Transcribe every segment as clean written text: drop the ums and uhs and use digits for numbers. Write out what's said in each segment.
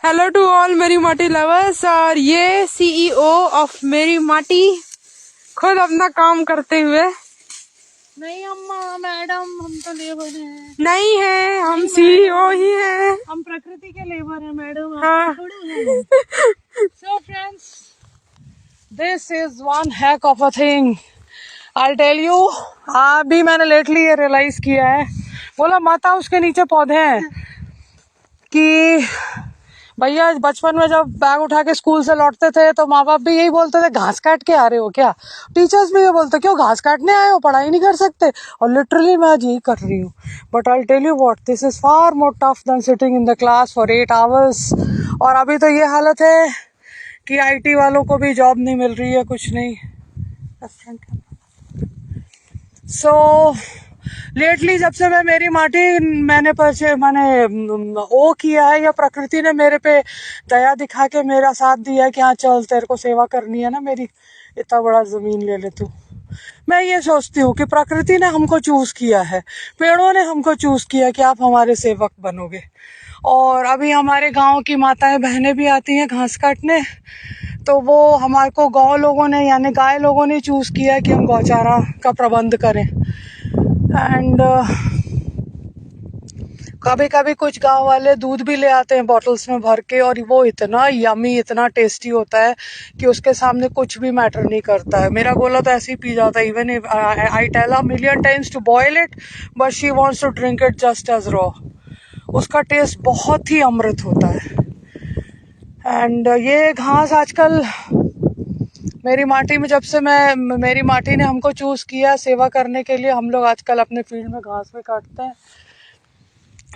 Hello to all मेरी माटी lovers. और ये सीईओ ऑफ मेरी माटी खुद अपना काम करते हुए। नहीं अम्मा मैडम, हम तो लेबर हैं। नहीं है, हम सीईओ ही हैं। हम प्रकृति के लेबर हैं मैडम। हाँ। So friends, this is one heck of a thing. I'll tell you. अभी मैंने लेटली ये रियलाइज किया है, बोला माता उसके नीचे पौधे हैं कि भैया बचपन में जब बैग उठा के स्कूल से लौटते थे तो माँ बाप भी यही बोलते थे घास काट के आ रहे हो क्या। टीचर्स भी ये बोलते क्यों घास काटने आए हो, पढ़ाई नहीं कर सकते। और लिटरली मैं आज यही कर रही हूँ। But I tell you what, this is far more tough than sitting in the class for 8 hours। और अभी तो ये हालत है कि IT वालों को भी जॉब नहीं मिल रही है, कुछ नहीं। सो लेटली जब से मैं मेरी माटी मैंने ओ किया है, या प्रकृति ने मेरे पे दया दिखा के मेरा साथ दिया है कि हाँ चल तेरे को सेवा करनी है ना मेरी, इतना बड़ा जमीन ले ले तू। मैं ये सोचती हूँ कि प्रकृति ने हमको चूज किया है, पेड़ों ने हमको चूज किया कि आप हमारे सेवक बनोगे। और अभी हमारे गांव की माताएं बहनें भी आती हैं घास काटने, तो वो हमारे को गांव लोगों ने यानी गाय लोगों ने चूज किया कि हम गौचारा का प्रबंध करें। एंड कभी कभी कुछ गांव वाले दूध भी ले आते हैं बॉटल्स में भर के, और वो इतना यमी इतना टेस्टी होता है कि उसके सामने कुछ भी मैटर नहीं करता है। मेरा गोला तो ऐसे ही पी जाता है, even I tell a million times to boil it but she wants to drink it just as raw. उसका टेस्ट बहुत ही अमृत होता है। एंड ये घास आजकल मेरी माटी में, जब से मेरी माटी ने हमको चूज किया सेवा करने के लिए, हम लोग आजकल अपने फील्ड में घास भी काटते हैं।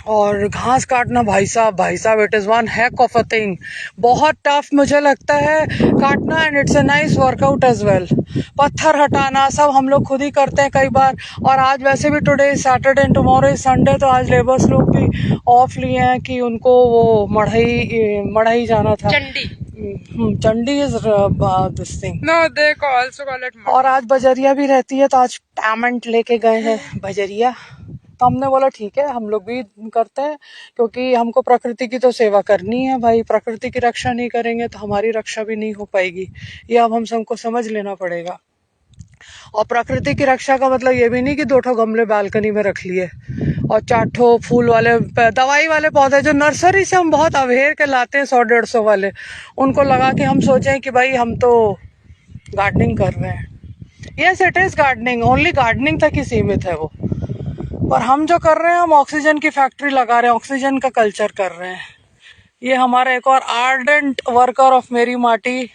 और घास काटना भाई साहब it is one heck of a thing. बहुत टफ मुझे लगता है काटना, and it's a nice workout as well. पत्थर हटाना सब हम लोग खुद ही करते हैं कई बार। और आज वैसे भी today is Saturday and tomorrow is Sunday, तो आज लेबर्स लोग भी ऑफ लिए हैं कि उनको वो मढ़ई जाना था। Chandi is this thing. No they also call it. और आज बजरिया भी रहती है, तो आज पेमेंट लेके गए हैं बजरिया। तो हमने बोला ठीक है हम लोग भी करते हैं, क्योंकि हमको प्रकृति की तो सेवा करनी है भाई। प्रकृति की रक्षा नहीं करेंगे तो हमारी रक्षा भी नहीं हो पाएगी, ये अब हम सबको समझ लेना पड़ेगा। और प्रकृति की रक्षा का मतलब ये भी नहीं कि 2 गमले बालकनी में रख लिए और 4 फूल वाले दवाई वाले पौधे जो नर्सरी से हम बहुत अवेयर के लाते हैं 100-150 वाले, उनको लगा के हम सोचें कि भाई हम तो गार्डनिंग कर रहे हैं। Yes it is gardening, only gardening तक ही सीमित है वो। पर हम जो कर रहे हैं, हम ऑक्सीजन की फैक्ट्री लगा रहे हैं, ऑक्सीजन का कल्चर कर रहे हैं। ये हमारा एक और आर्डेंट वर्कर ऑफ मेरी माटी,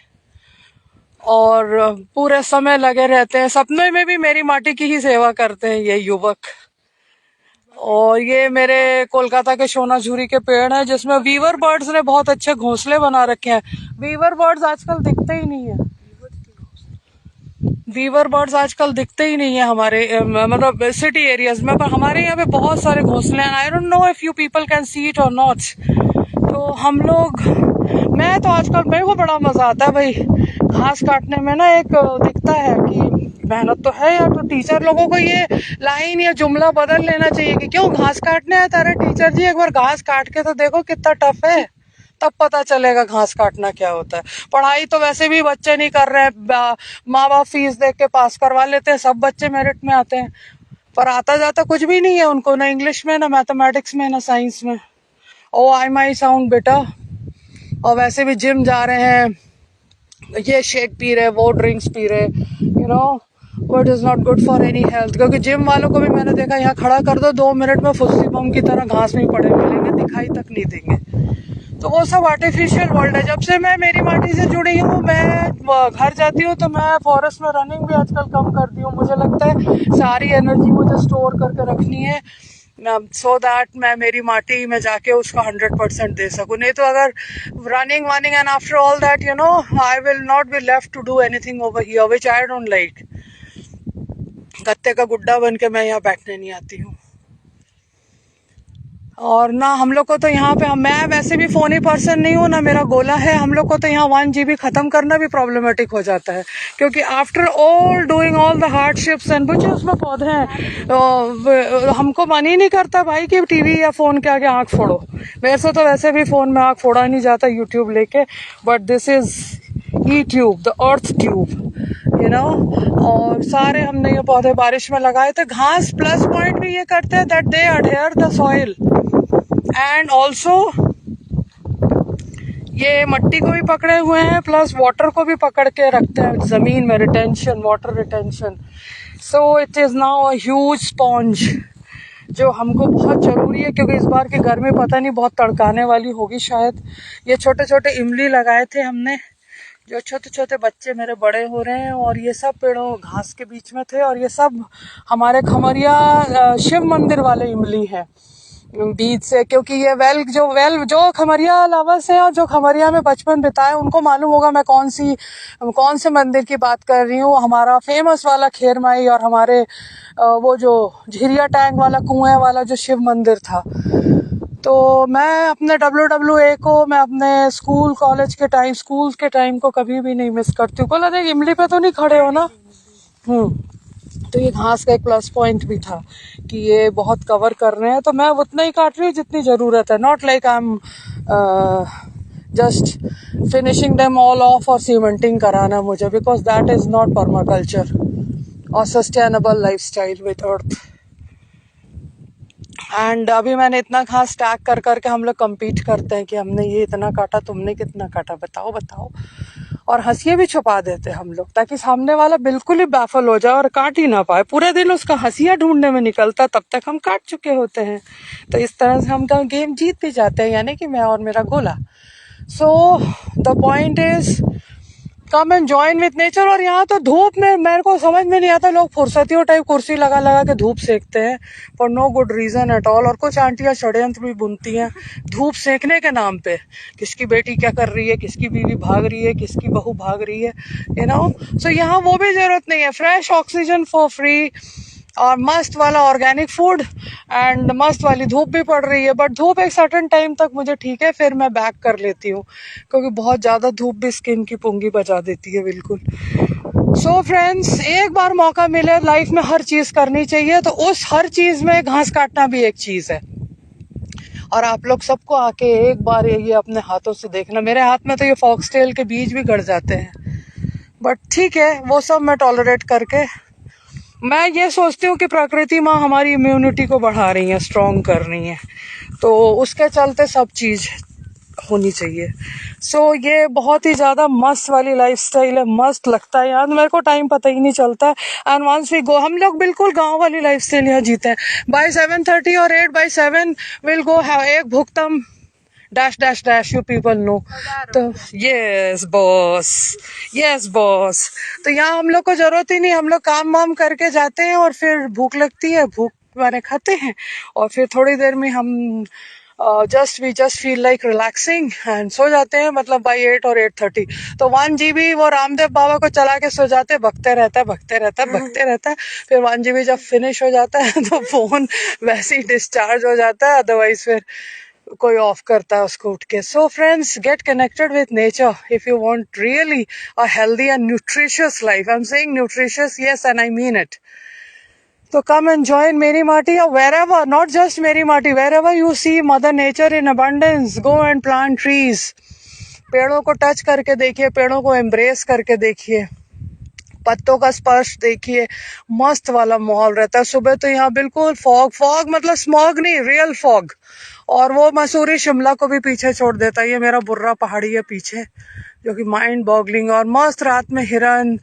और पूरे समय लगे रहते हैं, सपने में भी मेरी माटी की ही सेवा करते हैं ये युवक। और ये मेरे कोलकाता के सोनाझुरी के पेड़ हैं, जिसमें वीवर बर्ड्स ने बहुत अच्छे घोंसले बना रखे हैं। वीवर बर्ड्स आजकल दिखते ही नहीं है, वीवर बर्ड्स आजकल दिखते ही नहीं है हमारे मतलब सिटी एरियाज में। पर हमारे यहाँ पे बहुत सारे घोंसले हैं। I don't know if you people can see it और नॉट। तो हम लोग, मैं तो आजकल, मेरे को बड़ा मजा आता है भाई घास काटने में ना। एक दिखता है कि मेहनत तो है यार, तो टीचर लोगों को ये लाइन या जुमला बदल लेना चाहिए कि क्यों घास काटने आए तारे टीचर जी, एक बार घास काट के तो देखो कितना टफ है, तब पता चलेगा घास काटना क्या होता है। पढ़ाई तो वैसे भी बच्चे नहीं कर रहे हैं, माँ बाप फीस दे के पास करवा लेते हैं, सब बच्चे मेरिट में आते हैं, पर आता जाता कुछ भी नहीं है उनको, ना इंग्लिश में, ना मैथमेटिक्स में, ना साइंस में। ओ आई माई साउंड बेटा। और वैसे भी जिम जा रहे हैं, ये शेक पी रहे, वो ड्रिंक्स पी रहे, you know what is not good for any health. क्योंकि जिम वालों को भी मैंने देखा, यहाँ खड़ा कर दो 2 मिनट में फुस्सी बम की तरह घास में पड़े मिलेंगे, दिखाई तक नहीं देंगे। तो वो सब आर्टिफिशियल वर्ल्ड है। जब से मैं मेरी माटी से जुड़ी हूँ, मैं घर जाती हूँ तो मैं फॉरेस्ट में रनिंग भी आजकल कम कर दी हूँ। मुझे लगता है सारी एनर्जी मुझे स्टोर करके रखनी है, सो दैट मैं मेरी माटी में जाके उसका 100% दे सकूँ। नहीं तो अगर running winning and after all that you know I will not be left to do anything over here which I don't like. गत्ते का गुड्डा बन के मैं यहाँ बैठने नहीं आती हूँ। और ना हम लोग को तो यहाँ पे, मैं वैसे भी फोनी पर्सन नहीं हूँ, ना मेरा गोला है, हम लोग को तो यहाँ 1 GB खत्म करना भी प्रॉब्लमेटिक हो जाता है, क्योंकि after all doing all the hardships and बुझे उसमें पौधे हैं, तो हमको मन ही नहीं करता भाई कि टीवी या फोन के आगे आंख फोड़ो। मेरे से तो वैसे भी फोन में आंख फोड़ा नहीं जाता यूट्यूब लेके, but this is E tube, the earth tube, you know. और सारे हमने ये पौधे बारिश में लगाए थे। घास प्लस पॉइंट भी ये करते हैं that they adhere the soil and also ये मट्टी को भी पकड़े हुए हैं, प्लस वाटर को भी पकड़ के रखते हैं जमीन में, retention, water retention. So it is now a huge sponge, जो हमको बहुत जरूरी है, क्योंकि इस बार की गर्मी पता नहीं बहुत तड़काने वाली होगी शायद। ये छोटे छोटे इमली लगाए थे हमने, जो छोटे छोटे बच्चे मेरे बड़े हो रहे हैं, और ये सब पेड़ों घास के बीच में थे, और ये सब हमारे खमरिया शिव मंदिर वाले इमली है बीज से, क्योंकि ये वेल जो खमरिया लवर्स हैं और जो खमरिया में बचपन बिताए उनको मालूम होगा मैं कौन से मंदिर की बात कर रही हूँ। हमारा फेमस वाला खेरमाई और हमारे वो जो झिरिया टैंक वाला कुएं वाला जो शिव मंदिर था। तो मैं अपने WWE को, मैं अपने स्कूल के टाइम को कभी भी नहीं मिस करती हूँ। बोला देख इमली पे तो नहीं खड़े हो ना। तो ये घास का एक प्लस पॉइंट भी था कि ये बहुत कवर कर रहे हैं, तो मैं उतना ही काट रही हूँ जितनी ज़रूरत है, not like I am just finishing them all off और सीमेंटिंग कराना मुझे, because that is not permaculture और sustainable lifestyle with earth. And अभी मैंने इतना घास स्टैक कर करके हम लोग कम्पीट करते हैं कि हमने ये इतना काटा, तुमने कितना काटा, बताओ। और हंसिए भी छुपा देते हम लोग, ताकि सामने वाला बिल्कुल ही बैफल हो जाए और काट ही ना पाए। पूरे दिन उसका हंसिया ढूंढने में निकलता, तब तक हम काट चुके होते हैं। तो इस तरह से हम गेम जीत भी जाते हैं, यानी कि मैं और मेरा गोला। So the point is come and join with nature. और यहाँ तो धूप में मेरे को समझ में नहीं आता, लोग फुर्सतियों टाइप कुर्सी लगा लगा के धूप सेकते हैं for no good reason at all. और कुछ आंटियां षड्यंत्र भी बुनती हैं धूप सेकने के नाम पे, किसकी बेटी क्या कर रही है, किसकी बीवी भाग रही है, किसकी बहू भाग रही है, यू नो। सो यहाँ वो भी जरूरत नहीं है, फ्रेश ऑक्सीजन फॉर फ्री और मस्त वाला ऑर्गेनिक फूड एंड मस्त वाली धूप भी पड़ रही है। बट धूप एक सर्टेन टाइम तक मुझे ठीक है, फिर मैं बैक कर लेती हूँ, क्योंकि बहुत ज़्यादा धूप भी स्किन की पुंगी बजा देती है बिल्कुल। सो फ्रेंड्स, एक बार मौका मिले लाइफ में हर चीज़ करनी चाहिए, तो उस हर चीज़ में घास काटना भी एक चीज़ है। और आप लोग सबको आके एक बार ये अपने हाथों से देखना। मेरे हाथ में तो ये फॉक्सटेल के बीज भी गड़ जाते हैं, बट ठीक है, वो सब मैं टॉलरेट करके मैं ये सोचती हूँ कि प्रकृति माँ हमारी इम्यूनिटी को बढ़ा रही है, स्ट्रॉन्ग कर रही है, तो उसके चलते सब चीज़ होनी चाहिए। सो ये बहुत ही ज़्यादा मस्त वाली लाइफस्टाइल है, मस्त लगता है यार, मेरे को टाइम पता ही नहीं चलता। एंड वंस वी गो, हम लोग बिल्कुल गांव वाली लाइफस्टाइल यहाँ जीते हैं। बाय 7:30 और 8/7 विल गो हैव एक भुक्तम dash dash dash, you people know. तो यस बॉस, तो यहाँ हम लोग को जरूरत ही नहीं, हम लोग काम वाम करके जाते हैं और फिर भूख लगती है, भूख माने खाते हैं, और फिर थोड़ी देर में हम we just feel like relaxing and सो जाते हैं, मतलब बाई 8 और 8:30। तो 1 GB वो रामदेव बाबा को चला के सो जाते, बकते रहता है। फिर 1 GB जब फिनिश हो जाता है तो फोन वैसे ही डिस्चार्ज हो जाता है, अदरवाइज फिर कोई ऑफ करता है उसको उठ के। So friends, get connected with nature if you want really a healthy and nutritious life. I am saying nutritious, yes, and I mean it. So come and join Meri Mati, or wherever, not just Meri Mati, wherever you see Mother Nature in abundance, go and plant trees. पेड़ों को touch करके देखिए, पेड़ों को embrace करके देखिए, पत्तों का स्पर्श देखिए, मस्त वाला माहौल रहता है। सुबह तो यहाँ बिल्कुल फॉग मतलब स्मॉग नहीं, रियल फॉग, और वो मसूरी शिमला को भी पीछे छोड़ देता है। ये मेरा बुर्रा पहाड़ी है पीछे, जो कि माइंड बॉगलिंग, और मस्त रात में हिरन,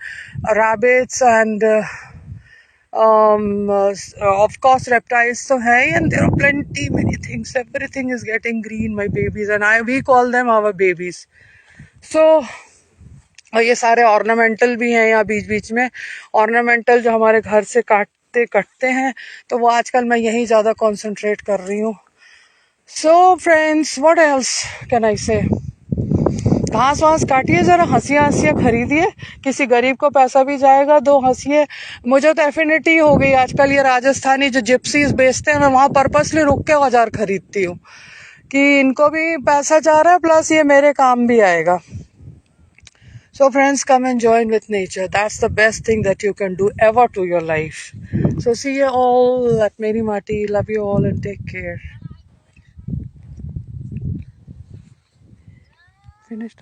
rabbits and of course reptiles तो है, and there are plenty many things, everything is getting green, my babies, and we call them our babies. So और ये सारे ऑर्नामेंटल भी हैं यहाँ बीच बीच में, ऑर्नामेंटल जो हमारे घर से कटते हैं, तो वो आजकल मैं यही ज़्यादा कॉन्सेंट्रेट कर रही हूँ। So friends, what else can I से, घास वास काटिए, जरा हंसियां हंसियां खरीदिए, किसी गरीब को पैसा भी जाएगा, दो हंसिए। मुझे तो एफिनिटी हो गई आजकल ये राजस्थानी जो जिप्सीज बेचते हैं, मैं वहां पर्पसली रुक के औजार खरीदती हूँ कि इनको भी पैसा जा रहा है प्लस ये मेरे काम भी आएगा. So friends, come and join with nature. That's the best thing that you can do ever to your life. So see you all at Meri Mati. Love you all and take care. Finished,